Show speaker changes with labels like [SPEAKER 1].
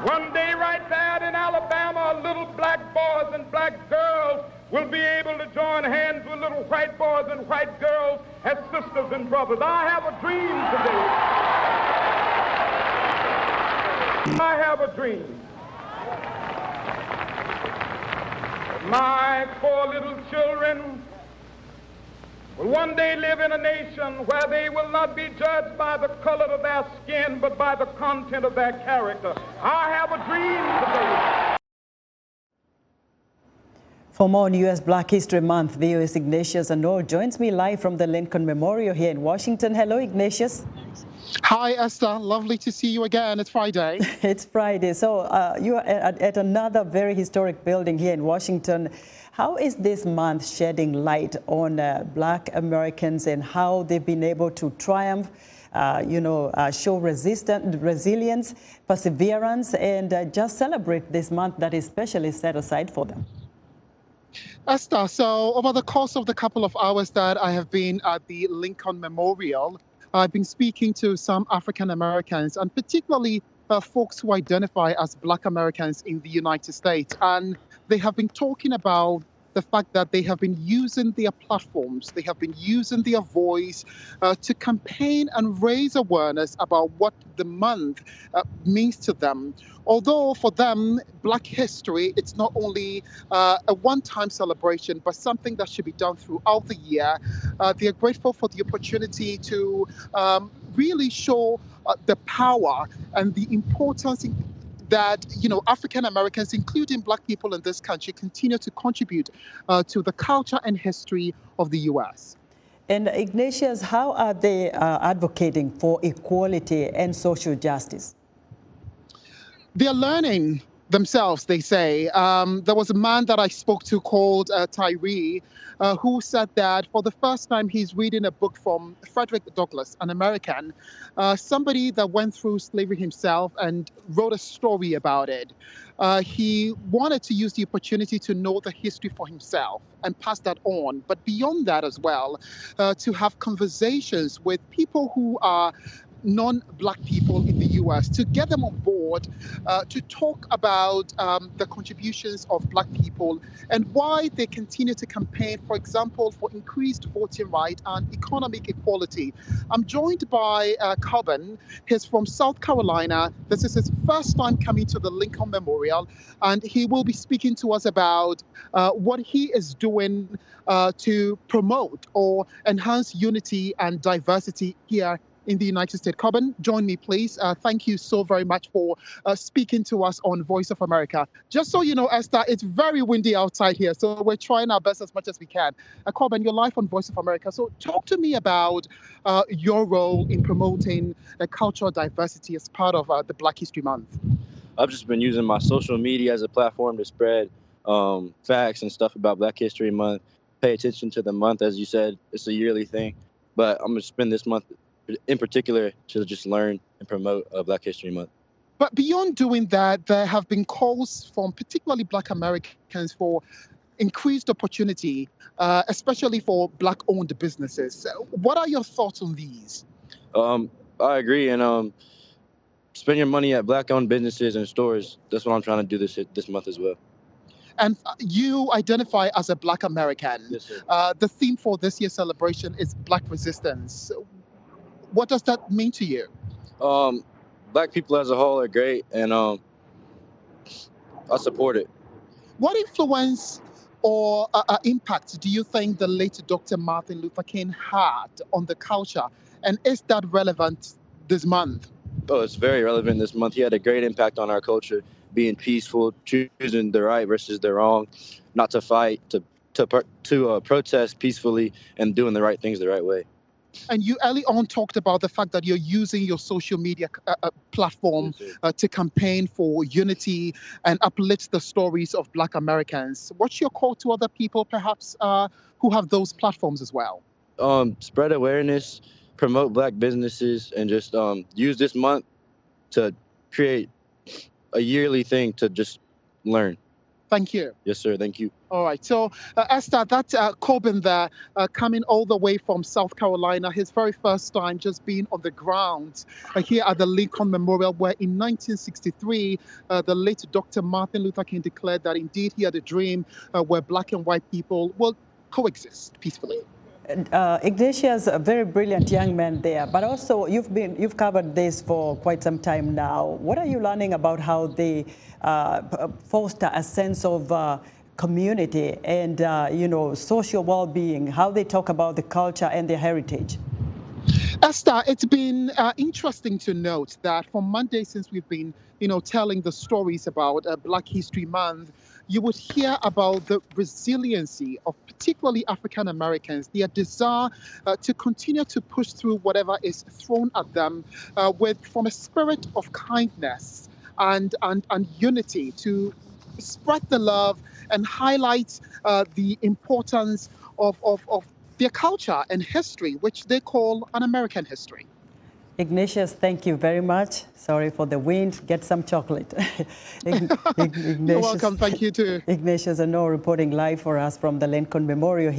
[SPEAKER 1] One day right there in Alabama, little black boys and black girls will be able to join hands with little white boys and white girls as sisters and brothers. I have a dream today. I have a dream. My poor little children will one day live in a nation where they will not be judged by the color of their skin, but by the content of their character. I have a dream today.
[SPEAKER 2] For more on U.S. Black History Month, VOA's Ignatius Annor joins me live from the Lincoln Memorial here in Washington. Hello, Ignatius.
[SPEAKER 3] Hi, Esther. Lovely to see you again. It's Friday.
[SPEAKER 2] It's Friday. So you are at another very historic building here in Washington. How is this month shedding light on Black Americans and how they've been able to triumph, show resilience, perseverance, and just celebrate this month that is specially set aside for them?
[SPEAKER 3] Esther, so over the course of the couple of hours that I have been at the Lincoln Memorial, I've been speaking to some African Americans and particularly folks who identify as Black Americans in the United States. And they have been talking about the fact that they have been using their platforms, they have been using their voice to campaign and raise awareness about what the month means to them. Although for them, Black history, it's not only a one-time celebration, but something that should be done throughout the year. They are grateful for the opportunity to really show the power and the importance that, African Americans, including Black people in this country, continue to contribute to the culture and history of the U.S.
[SPEAKER 2] And Ignatius, how are they advocating for equality and social justice?
[SPEAKER 3] They're learning themselves, they say. There was a man that I spoke to called Tyree, who said that for the first time he's reading a book from Frederick Douglass, an American, somebody that went through slavery himself and wrote a story about it. He wanted to use the opportunity to know the history for himself and pass that on. But beyond that as well, to have conversations with people who are non-Black people in the U.S., to get them on board, to talk about the contributions of Black people and why they continue to campaign, for example, for increased voting right and economic equality. I'm joined by Coben. He's from South Carolina. This is his first time coming to the Lincoln Memorial, and he will be speaking to us about what he is doing to promote or enhance unity and diversity here in the United States. Coben, join me, please. Thank you so very much for speaking to us on Voice of America. Just so you know, Esther, it's very windy outside here, so we're trying our best as much as we can. Coben, you're live on Voice of America. So talk to me about your role in promoting cultural diversity as part of the Black History Month.
[SPEAKER 4] I've just been using my social media as a platform to spread facts and stuff about Black History Month. Pay attention to the month. As you said, it's a yearly thing, but I'm going to spend this month in particular to just learn and promote Black History Month.
[SPEAKER 3] But beyond doing that, there have been calls from particularly Black Americans for increased opportunity, especially for Black-owned businesses. What are your thoughts on these?
[SPEAKER 4] I agree, and spend your money at Black-owned businesses and stores. That's what I'm trying to do this month as well.
[SPEAKER 3] And you identify as a Black American.
[SPEAKER 4] Yes, sir.
[SPEAKER 3] The theme for this year's celebration is Black resistance. What does that mean to you?
[SPEAKER 4] Black people as a whole are great, and I support it.
[SPEAKER 3] What influence or impact do you think the late Dr. Martin Luther King had on the culture? And is that relevant this month?
[SPEAKER 4] Oh, it's very relevant this month. He had a great impact on our culture, being peaceful, choosing the right versus the wrong, not to fight, to protest peacefully, and doing the right things the right way.
[SPEAKER 3] And you early on talked about the fact that you're using your social media platform to campaign for unity and uplift the stories of Black Americans. What's your call to other people, perhaps, who have those platforms as well?
[SPEAKER 4] Spread awareness, promote Black businesses, and just use this month to create a yearly thing to just learn.
[SPEAKER 3] Thank you.
[SPEAKER 4] Yes, sir. Thank you.
[SPEAKER 3] All right. So, Esther, that's Corbin there, coming all the way from South Carolina, his very first time just being on the ground here at the Lincoln Memorial, where in 1963, the late Dr. Martin Luther King declared that indeed he had a dream where black and white people will coexist peacefully.
[SPEAKER 2] Ignatius, a very brilliant young man there, but also you've covered this for quite some time now. What are you learning about how they foster a sense of community and social well-being, how they talk about the culture and their heritage?
[SPEAKER 3] Esther, it's been interesting to note that from Monday, since we've been, telling the stories about Black History Month, you would hear about the resiliency of particularly African Americans, their desire to continue to push through whatever is thrown at them from a spirit of kindness and unity to spread the love and highlight the importance of their culture and history, which they call an American history.
[SPEAKER 2] Ignatius, thank you very much. Sorry for the wind. Get some chocolate.
[SPEAKER 3] You're welcome. Thank you too.
[SPEAKER 2] Ignatius Annor reporting live for us from the Lincoln Memorial.